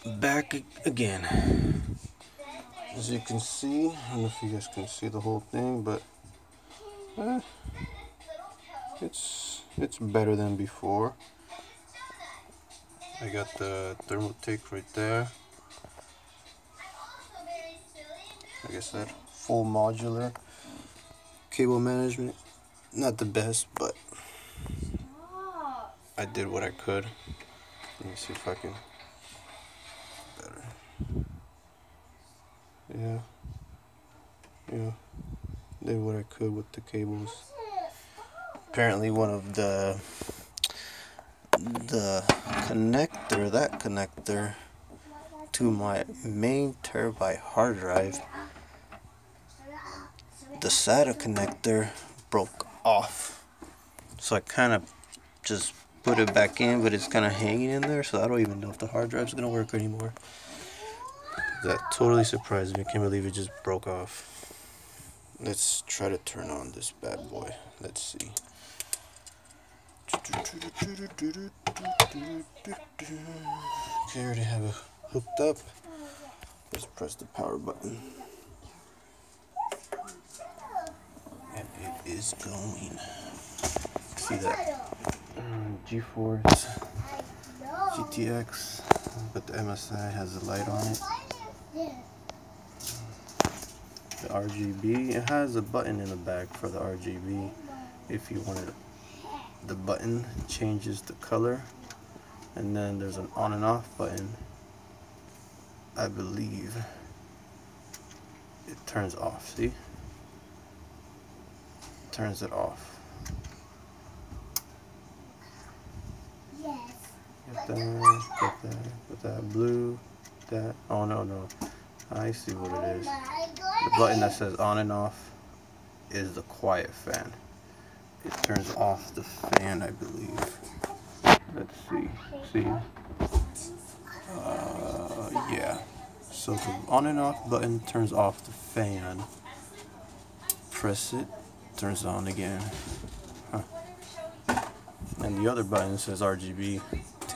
back again. As you can see, I don't know if you guys can see the whole thing, but it's better than before. I got the Thermaltake right there. Like I said, full modular cable management. Not the best, but I did what I could. Let me see if I can better. Yeah, did what I could with the cables. Apparently one of the connector to my main terabyte hard drive, the SATA connector broke off. So I kind of just put it back in, but it's kind of hanging in there, so I don't even know if the hard drive's gonna work anymore. That totally surprised me. I can't believe it just broke off. Let's try to turn on this bad boy. Let's see. Okay, I already have it hooked up. Let's press the power button. And it is going. See that? GeForce GTX, but the MSI has a light on it. The RGB, it has a button in the back for the RGB. If you wanted, the button changes the color, and then there's an on and off button. I believe it turns off. See? Turns it off. Got that blue, that, oh no, I see what it is. The button that says on and off is the quiet fan. It turns off the fan, I believe. Let's see, yeah. So the on and off button turns off the fan. Press it, turns on again. And the other button says RGB,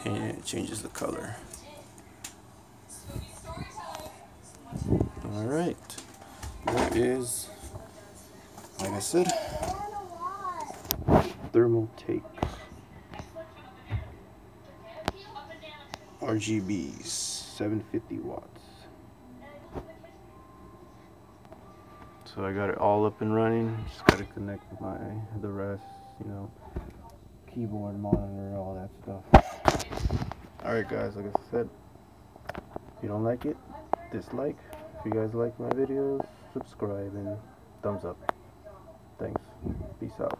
it changes the color. Alright, there is, like I said, Thermaltake RGBs, 750 watts. So I got it all up and running. Just got to connect the rest, keyboard, monitor, all that stuff. Alright guys, like I said, if you don't like it, dislike. If you guys like my videos, subscribe and thumbs up. Thanks. Peace out.